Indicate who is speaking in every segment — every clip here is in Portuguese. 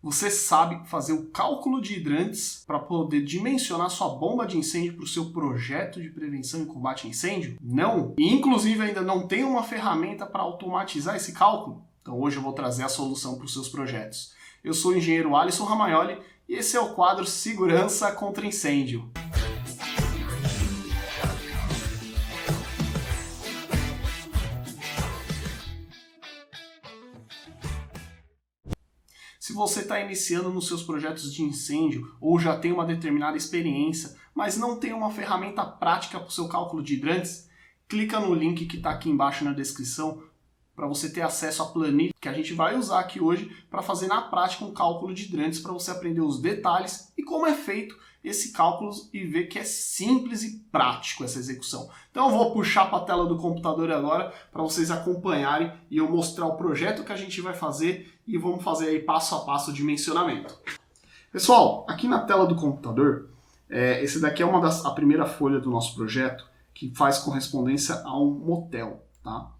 Speaker 1: Você sabe fazer o cálculo de hidrantes para poder dimensionar sua bomba de incêndio para o seu projeto de prevenção e combate a incêndio? Não! E inclusive ainda não tem uma ferramenta para automatizar esse cálculo? Então hoje eu vou trazer a solução para os seus projetos. Eu sou o engenheiro Alisson Ramaioli e esse é o quadro Segurança contra Incêndio. Se você está iniciando nos seus projetos de incêndio ou já tem uma determinada experiência, mas não tem uma ferramenta prática para o seu cálculo de hidrantes, clica no link que está aqui embaixo na descrição para você ter acesso à planilha que a gente vai usar aqui hoje para fazer na prática um cálculo de hidrantes para você aprender os detalhes e como é feito esse cálculo e ver que é simples e prático essa execução. Então eu vou puxar para a tela do computador agora para vocês acompanharem e eu mostrar o projeto que a gente vai fazer e vamos fazer aí passo a passo o dimensionamento. Pessoal, aqui na tela do computador, esse daqui é a primeira folha do nosso projeto que faz correspondência a um motel, tá?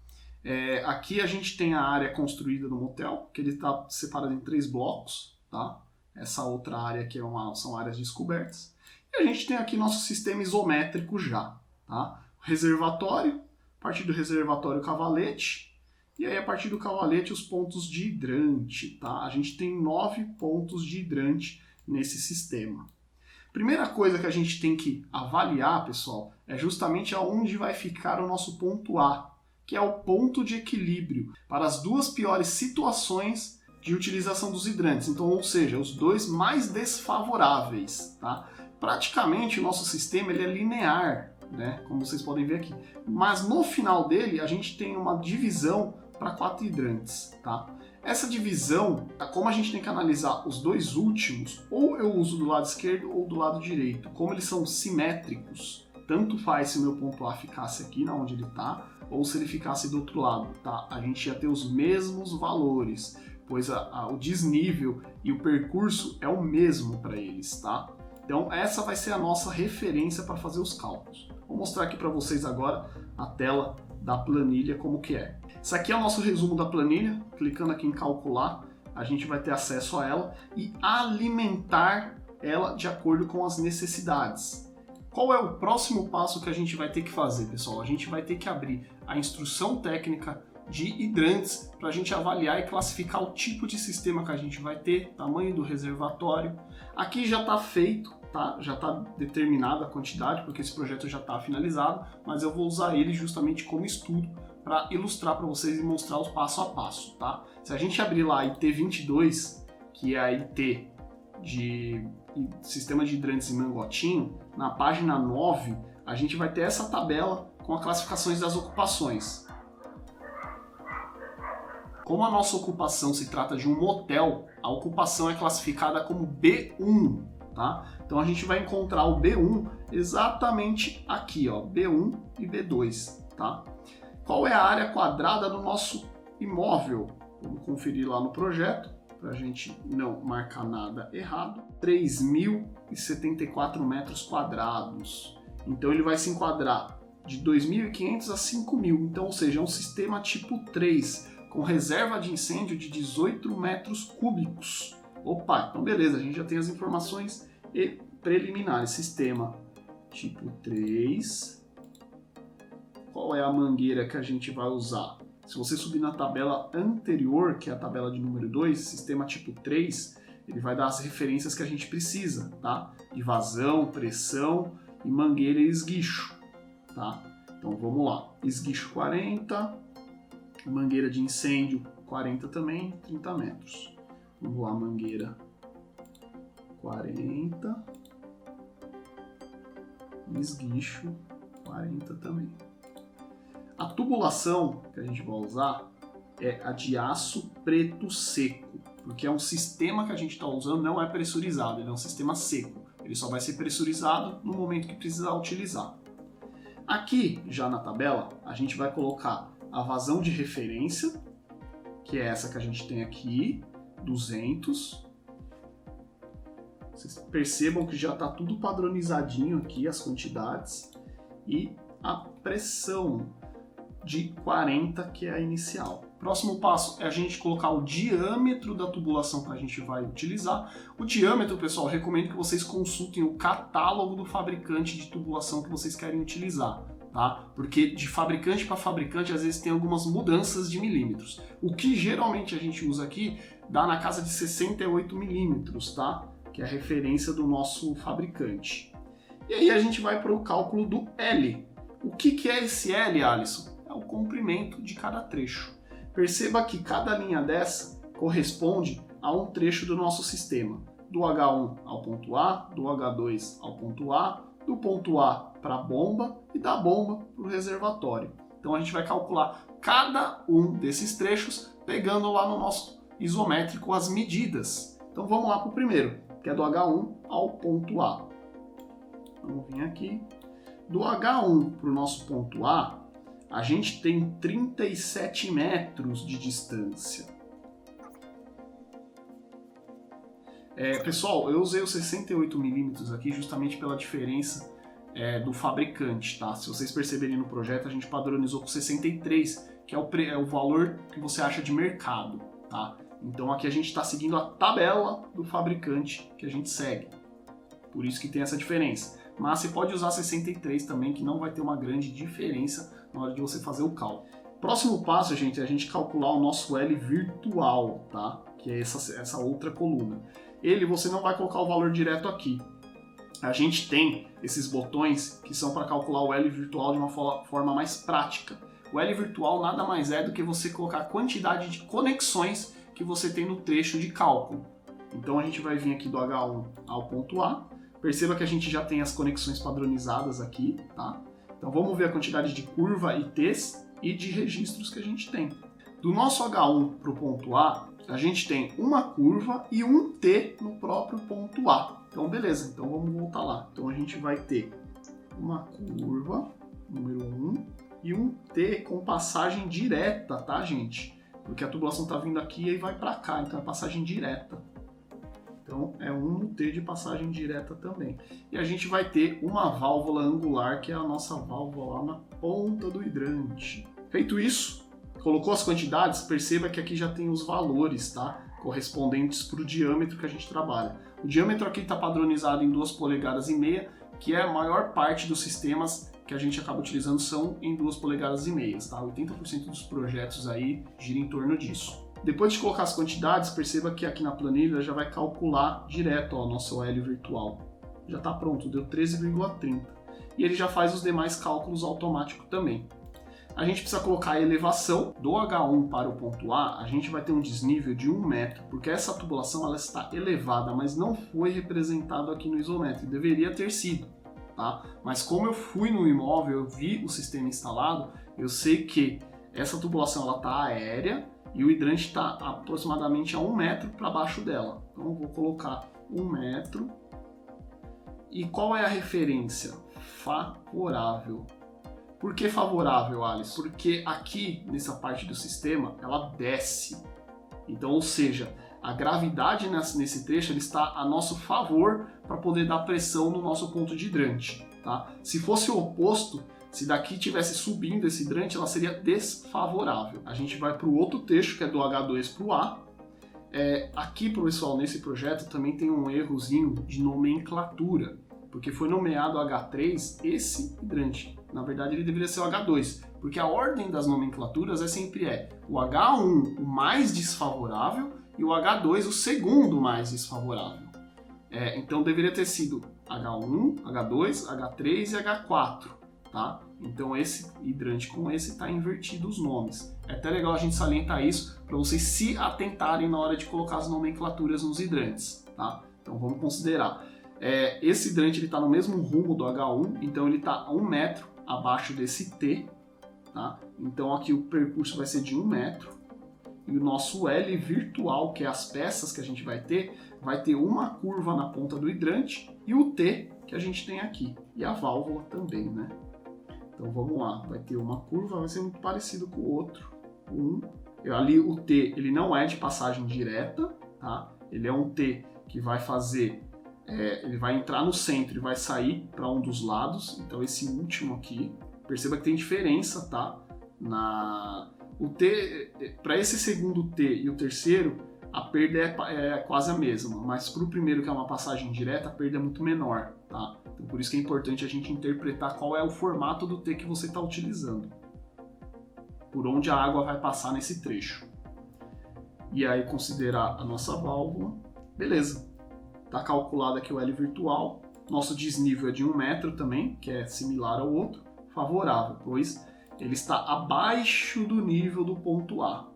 Speaker 1: Aqui a gente tem a área construída do motel, que ele está separado em 3 blocos, tá? Essa outra área aqui são áreas descobertas. E a gente tem aqui nosso sistema isométrico já, tá? Reservatório, a partir do reservatório cavalete, e aí a partir do cavalete os pontos de hidrante, tá? A gente tem 9 pontos de hidrante nesse sistema. Primeira coisa que a gente tem que avaliar, pessoal, é justamente aonde vai ficar o nosso ponto A, que é o ponto de equilíbrio para as duas piores situações de utilização dos hidrantes. Então, ou seja, os dois mais desfavoráveis, tá? Praticamente o nosso sistema ele é linear, né? Como vocês podem ver aqui. Mas no final dele a gente tem uma divisão para 4 hidrantes, tá? Essa divisão, como a gente tem que analisar os dois últimos, ou eu uso do lado esquerdo ou do lado direito. Como eles são simétricos, tanto faz se o meu ponto A ficasse aqui na onde ele está, ou se ele ficasse do outro lado, tá? A gente ia ter os mesmos valores, pois o desnível e o percurso é o mesmo para eles, tá? Então essa vai ser a nossa referência para fazer os cálculos. Vou mostrar aqui para vocês agora a tela da planilha como que é. Isso aqui é o nosso resumo da planilha. Clicando aqui em calcular, a gente vai ter acesso a ela e alimentar ela de acordo com as necessidades. Qual é o próximo passo que a gente vai ter que fazer, pessoal? A gente vai ter que abrir a instrução técnica de hidrantes para a gente avaliar e classificar o tipo de sistema que a gente vai ter, tamanho do reservatório. Aqui já está feito, tá? Já está determinada a quantidade, porque esse projeto já está finalizado, mas eu vou usar ele justamente como estudo para ilustrar para vocês e mostrar os passo a passo, tá? Se a gente abrir lá a IT22, que é a IT de Sistema de Hidrantes em Mangotinho, na página 9, a gente vai ter essa tabela com as classificações das ocupações. Como a nossa ocupação se trata de um motel, a ocupação é classificada como B1, tá? Então a gente vai encontrar o B1 exatamente aqui, ó, B1 e B2, tá? Qual é a área quadrada do nosso imóvel? Vamos conferir lá no projeto, para a gente não marcar nada errado. 3.074 metros quadrados. Então ele vai se enquadrar de 2.500 a 5.000, então, ou seja, é um sistema tipo 3, com reserva de incêndio de 18 metros cúbicos. Opa, então beleza, a gente já tem as informações preliminares. Sistema tipo 3. Qual é a mangueira que a gente vai usar? Se você subir na tabela anterior, que é a tabela de número 2, sistema tipo 3, ele vai dar as referências que a gente precisa, tá? De vazão, pressão e mangueira e esguicho, tá? Então vamos lá. Esguicho 40, mangueira de incêndio 40 também, 30 metros. Vamos lá, mangueira 40, esguicho 40 também. A tubulação que a gente vai usar é a de aço preto seco, porque é um sistema que a gente está usando, não é pressurizado, ele é um sistema seco. Ele só vai ser pressurizado no momento que precisar utilizar. Aqui, já na tabela, a gente vai colocar a vazão de referência, que é essa que a gente tem aqui, 200. Vocês percebam que já está tudo padronizadinho aqui, as quantidades. E a pressão de 40, que é a inicial. Próximo passo é a gente colocar o diâmetro da tubulação que a gente vai utilizar. O diâmetro, pessoal, eu recomendo que vocês consultem o catálogo do fabricante de tubulação que vocês querem utilizar, tá? Porque de fabricante para fabricante, às vezes tem algumas mudanças de milímetros. O que geralmente a gente usa aqui dá na casa de 68 milímetros, tá? Que é a referência do nosso fabricante. E aí a gente vai para o cálculo do L. O que é esse L, Alisson? É o comprimento de cada trecho. Perceba que cada linha dessa corresponde a um trecho do nosso sistema. Do H1 ao ponto A, do H2 ao ponto A, do ponto A para a bomba e da bomba para o reservatório. Então a gente vai calcular cada um desses trechos pegando lá no nosso isométrico as medidas. Então vamos lá para o primeiro, que é do H1 ao ponto A. Vamos vir aqui. Do H1 para o nosso ponto A, a gente tem 37 metros de distância. Pessoal, eu usei os 68 milímetros aqui justamente pela diferença do fabricante, tá? Se vocês perceberem no projeto, a gente padronizou com 63, que é o valor que você acha de mercado, tá? Então aqui a gente está seguindo a tabela do fabricante que a gente segue. Por isso que tem essa diferença. Mas você pode usar 63 também, que não vai ter uma grande diferença na hora de você fazer o cálculo. Próximo passo, gente, é a gente calcular o nosso L virtual, tá? Que é essa outra coluna. Ele, você não vai colocar o valor direto aqui. A gente tem esses botões que são para calcular o L virtual de uma forma mais prática. O L virtual nada mais é do que você colocar a quantidade de conexões que você tem no trecho de cálculo. Então a gente vai vir aqui do H1 ao ponto A. Perceba que a gente já tem as conexões padronizadas aqui, tá? Então vamos ver a quantidade de curva e T's e de registros que a gente tem. Do nosso H1 para o ponto A, a gente tem uma curva e um T no próprio ponto A. Então beleza, então vamos voltar lá. Então a gente vai ter uma curva, número 1, e um T com passagem direta, tá, gente? Porque a tubulação está vindo aqui e vai para cá, então é passagem direta. Então é um T de passagem direta também. E a gente vai ter uma válvula angular, que é a nossa válvula lá na ponta do hidrante. Feito isso, colocou as quantidades, perceba que aqui já tem os valores, tá? Correspondentes para o diâmetro que a gente trabalha. O diâmetro aqui está padronizado em 2,5 polegadas, que é a maior parte dos sistemas que a gente acaba utilizando são em 2,5 polegadas, tá? 80% dos projetos aí gira em torno disso. Depois de colocar as quantidades, perceba que aqui na planilha já vai calcular direto o nosso L virtual. Já está pronto, deu 13,30. E ele já faz os demais cálculos automáticos também. A gente precisa colocar a elevação do H1 para o ponto A, a gente vai ter um desnível de 1 metro, porque essa tubulação ela está elevada, mas não foi representado aqui no isométrico, deveria ter sido, tá? Mas como eu fui no imóvel, eu vi o sistema instalado, eu sei que essa tubulação ela está aérea, e o hidrante está aproximadamente a 1 metro para baixo dela. Então eu vou colocar 1 metro. E qual é a referência? Favorável. Por que favorável, Alisson? Porque aqui, nessa parte do sistema, ela desce. Então, ou seja, a gravidade nesse trecho ele está a nosso favor para poder dar pressão no nosso ponto de hidrante. Tá? Se fosse o oposto, se daqui estivesse subindo esse hidrante, ela seria desfavorável. A gente vai para o outro trecho, que é do H2 para o A. Aqui, pessoal, nesse projeto também tem um errozinho de nomenclatura, porque foi nomeado H3 esse hidrante. Na verdade, ele deveria ser o H2, porque a ordem das nomenclaturas sempre o H1 o mais desfavorável e o H2 o segundo mais desfavorável. Então deveria ter sido H1, H2, H3 e H4. Tá? Então esse hidrante com esse está invertido os nomes. É até legal a gente salientar isso para vocês se atentarem na hora de colocar as nomenclaturas nos hidrantes. Tá? Então vamos considerar. Esse hidrante está no mesmo rumo do H1, então ele está a 1 metro abaixo desse T. Tá? Então aqui o percurso vai ser de 1 metro. E o nosso L virtual, que é as peças que a gente vai ter uma curva na ponta do hidrante e o T que a gente tem aqui. E a válvula também, né? Então vamos lá, vai ter uma curva, vai ser muito parecido com o outro. Ali o T, ele não é de passagem direta, tá? Ele é um T que vai fazer, ele vai entrar no centro e vai sair para um dos lados. Então esse último aqui, perceba que tem diferença, tá? O T, para esse segundo T e o terceiro, a perda é quase a mesma, mas para o primeiro, que é uma passagem direta, a perda é muito menor, tá? Então, por isso que é importante a gente interpretar qual é o formato do T que você está utilizando, por onde a água vai passar nesse trecho. E aí considerar a nossa válvula, beleza. Está calculado aqui o L virtual, nosso desnível é de 1 metro também, que é similar ao outro, favorável, pois ele está abaixo do nível do ponto A.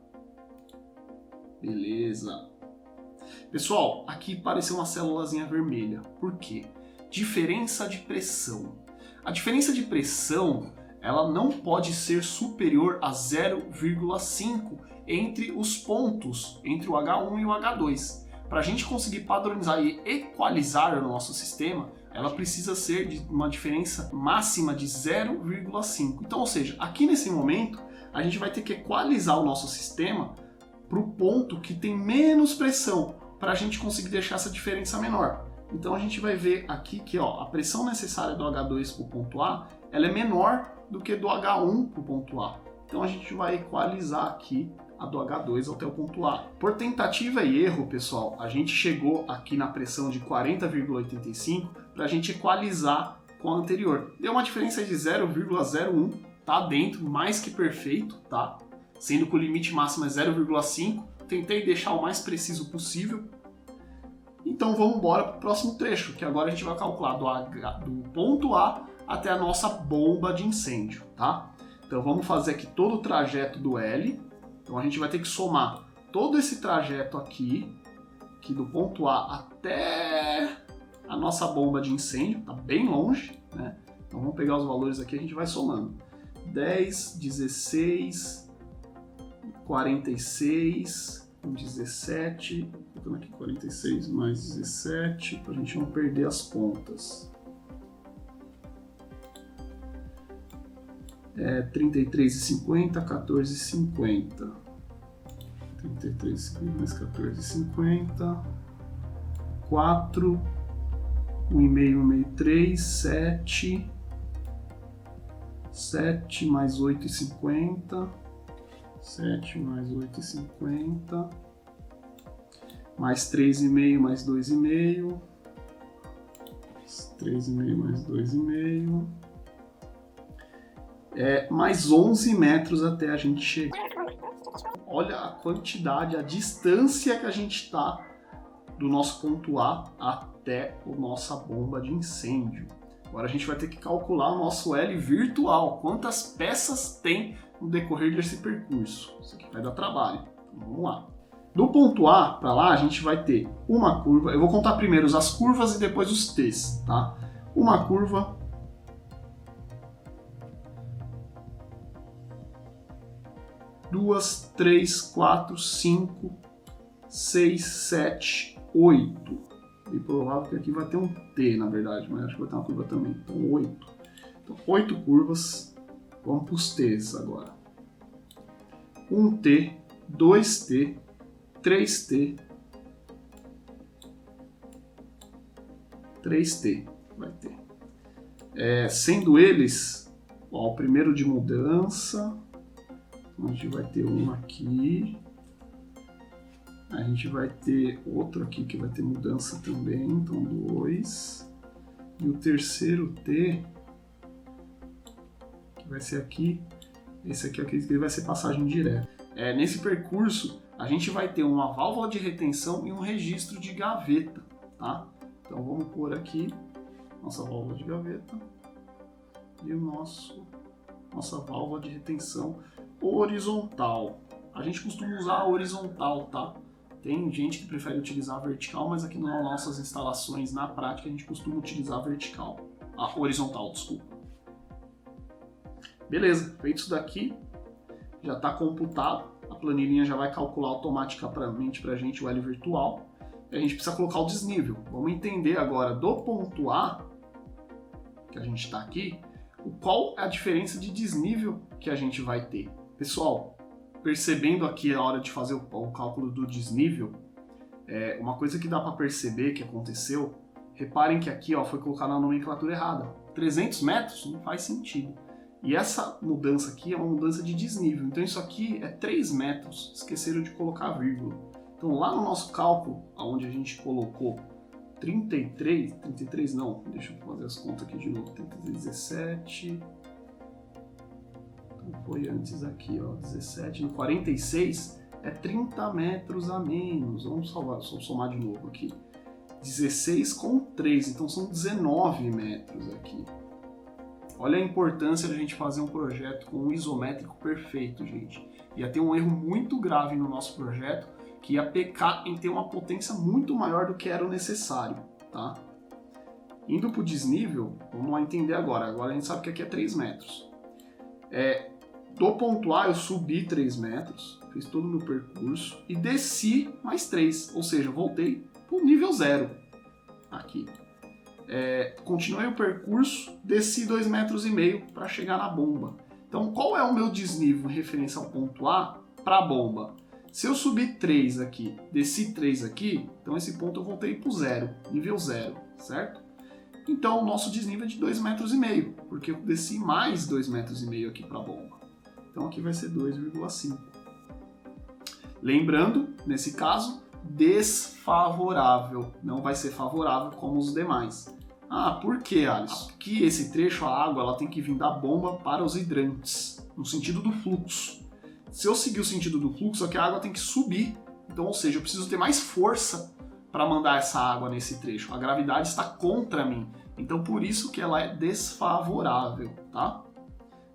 Speaker 1: Beleza. Pessoal, aqui apareceu uma célulazinha vermelha. Por quê? Diferença de pressão. A diferença de pressão, ela não pode ser superior a 0,5 entre os pontos, entre o H1 e o H2. Para a gente conseguir padronizar e equalizar o nosso sistema, ela precisa ser de uma diferença máxima de 0,5. Então, ou seja, aqui nesse momento, a gente vai ter que equalizar o nosso sistema para o ponto que tem menos pressão, para a gente conseguir deixar essa diferença menor. Então a gente vai ver aqui que a pressão necessária do H2 para o ponto A, ela é menor do que do H1 para o ponto A. Então a gente vai equalizar aqui a do H2 até o ponto A. Por tentativa e erro, pessoal, a gente chegou aqui na pressão de 40,85 para a gente equalizar com a anterior. Deu uma diferença de 0,01, tá dentro, mais que perfeito, tá? Sendo que o limite máximo é 0,5. Tentei deixar o mais preciso possível. Então vamos embora para o próximo trecho, que agora a gente vai calcular do ponto A até a nossa bomba de incêndio, tá? Então vamos fazer aqui todo o trajeto do L. Então a gente vai ter que somar todo esse trajeto aqui do ponto A até a nossa bomba de incêndio, tá bem longe, né? Então vamos pegar os valores aqui e a gente vai somando. 10, 16, 46, 17, botando aqui 46 mais 17, para a gente não perder as contas. 33,50, 14,50. 33 mais 14,50. 4, 1,5, 3, 7. 7 mais 8,50. 7 mais 8,50. Mais 3,5 mais 2,5. 3,5 mais 2,5. Mais 11 metros até a gente chegar. Olha a quantidade, a distância que a gente está do nosso ponto A até a nossa bomba de incêndio. Agora a gente vai ter que calcular o nosso L virtual, quantas peças tem no decorrer desse percurso. Isso aqui vai dar trabalho. Então, vamos lá. Do ponto A para lá a gente vai ter uma curva. Eu vou contar primeiro as curvas e depois os T's, tá? Uma curva, 2, 3, 4, 5, 6, 7, 8. É provável que aqui vai ter um T, na verdade, mas acho que vai ter uma curva também. Então, 8. Então, 8 curvas. Vamos para os T's agora. 1T, 2T, 3T, 3T vai ter. Sendo eles, o primeiro de mudança, a gente vai ter um aqui, a gente vai ter outro aqui que vai ter mudança também, então 2, e o terceiro T, que vai ser aqui, esse aqui que vai ser passagem direta. Nesse percurso, a gente vai ter uma válvula de retenção e um registro de gaveta, tá? Então vamos pôr aqui nossa válvula de gaveta e nossa válvula de retenção horizontal. A gente costuma usar a horizontal, tá? Tem gente que prefere utilizar a vertical, mas aqui nas nossas instalações, na prática, a gente costuma utilizar a horizontal, desculpa. Beleza, feito isso daqui, já está computado, a planilhinha já vai calcular automaticamente para a gente o L virtual, e a gente precisa colocar o desnível. Vamos entender agora do ponto A, que a gente está aqui, qual é a diferença de desnível que a gente vai ter. Pessoal, percebendo aqui a hora de fazer o cálculo do desnível, uma coisa que dá para perceber que aconteceu, reparem que aqui foi colocada a nomenclatura errada. 300 metros não faz sentido. E essa mudança aqui é uma mudança de desnível. Então isso aqui é 3 metros. Esqueceram de colocar a vírgula. Então lá no nosso cálculo, onde a gente colocou 33 não, deixa eu fazer as contas aqui de novo. 33, 17... Então foi antes aqui, ó, 17, no 46 é 30 metros a menos. Vamos somar de novo aqui. 16 com 3, então são 19 metros aqui. Olha a importância de a gente fazer um projeto com um isométrico perfeito, gente. Ia ter um erro muito grave no nosso projeto, que ia pecar em ter uma potência muito maior do que era o necessário, tá? Indo para o desnível, vamos lá entender agora. Agora a gente sabe que aqui é 3 metros. Do ponto A eu subi 3 metros, fiz todo o meu percurso e desci mais 3, ou seja, voltei para o nível 0 aqui. Continuei o percurso, desci 2,5 metros para chegar na bomba. Então qual é o meu desnível em referência ao ponto A para a bomba? Se eu subir 3 aqui, desci 3 aqui, então esse ponto eu voltei para o 0, nível 0, certo? Então o nosso desnível é de 2,5 metros, porque eu desci mais 2,5 metros aqui para a bomba. Então aqui vai ser 2,5. Lembrando, nesse caso, desfavorável. Não vai ser favorável como os demais. Ah, por que, Alisson? Porque esse trecho, a água, ela tem que vir da bomba para os hidrantes, no sentido do fluxo. Se eu seguir o sentido do fluxo, aqui a água tem que subir. Então, ou seja, eu preciso ter mais força para mandar essa água nesse trecho. A gravidade está contra mim. Então, por isso que ela é desfavorável, tá?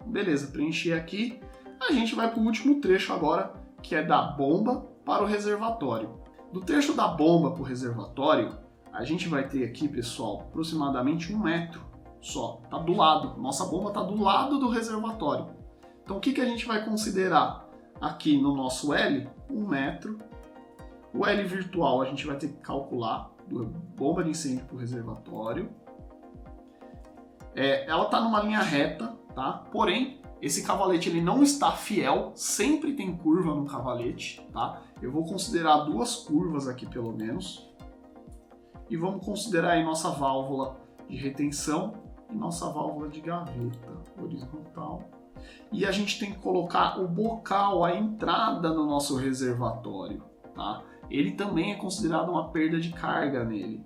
Speaker 1: Beleza, preenchi aqui. A gente vai para o último trecho agora, que é da bomba para o reservatório. Do trecho da bomba para o reservatório, a gente vai ter aqui, pessoal, aproximadamente 1 metro só. Tá do lado. Nossa bomba está do lado do reservatório. Então, o que a gente vai considerar aqui no nosso L? 1 metro. O L virtual a gente vai ter que calcular, do bomba de incêndio para o reservatório. Ela está numa linha reta, tá? Porém, esse cavalete ele não está fiel, sempre tem curva no cavalete, tá? Eu vou considerar 2 curvas aqui pelo menos. E vamos considerar aí nossa válvula de retenção e nossa válvula de gaveta horizontal. E a gente tem que colocar o bocal, a entrada no nosso reservatório, tá? Ele também é considerado uma perda de carga nele.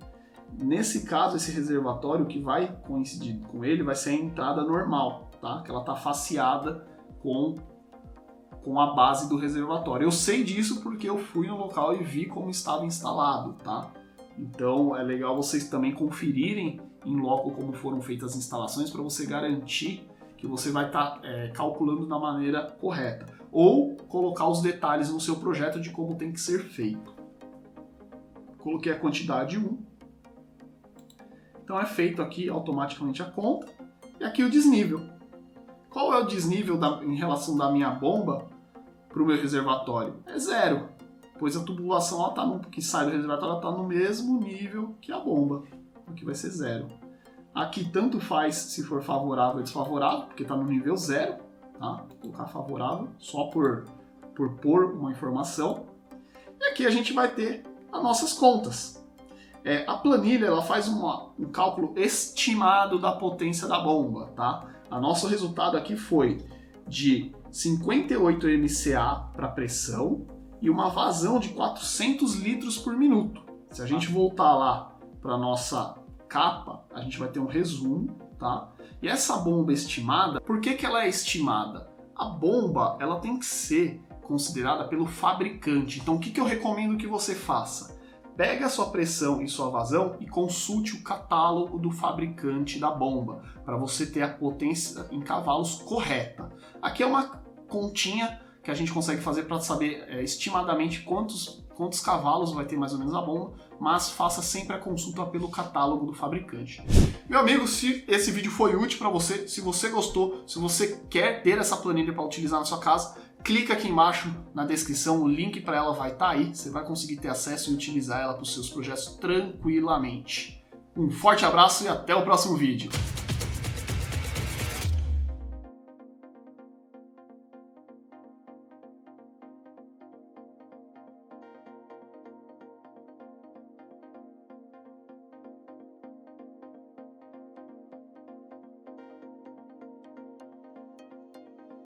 Speaker 1: Nesse caso, esse reservatório que vai coincidir com ele vai ser a entrada normal, tá? Que ela está faceada com a base do reservatório. Eu sei disso porque eu fui no local e vi como estava instalado, tá? Então é legal vocês também conferirem em loco como foram feitas as instalações para você garantir que você vai estar calculando da maneira correta. Ou colocar os detalhes no seu projeto de como tem que ser feito. Coloquei a quantidade 1. Então é feito aqui automaticamente a conta. E aqui o desnível. Qual é o desnível em relação da minha bomba para o meu reservatório? É 0. Pois a tubulação que sai do reservatório está no mesmo nível que a bomba. Aqui vai ser 0. Aqui tanto faz se for favorável ou desfavorável, porque está no nível 0. Tá? Vou colocar favorável só por pôr uma informação. E aqui a gente vai ter as nossas contas. A planilha ela faz um cálculo estimado da potência da bomba. Tá? O nosso resultado aqui foi de 58 MCA para pressão e uma vazão de 400 litros por minuto. Se a gente voltar lá para a nossa capa, a gente vai ter um resumo, tá? E essa bomba estimada, por que ela é estimada? A bomba ela tem que ser considerada pelo fabricante. Então o que eu recomendo que você faça? Pega a sua pressão e sua vazão e consulte o catálogo do fabricante da bomba, para você ter a potência em cavalos correta. Aqui é uma continha que a gente consegue fazer para saber estimadamente quantos cavalos vai ter mais ou menos a bomba, mas faça sempre a consulta pelo catálogo do fabricante. Meu amigo, se esse vídeo foi útil para você, se você gostou, se você quer ter essa planilha para utilizar na sua casa, clica aqui embaixo na descrição, o link para ela vai estar aí, você vai conseguir ter acesso e utilizar ela para os seus projetos tranquilamente. Um forte abraço e até o próximo vídeo.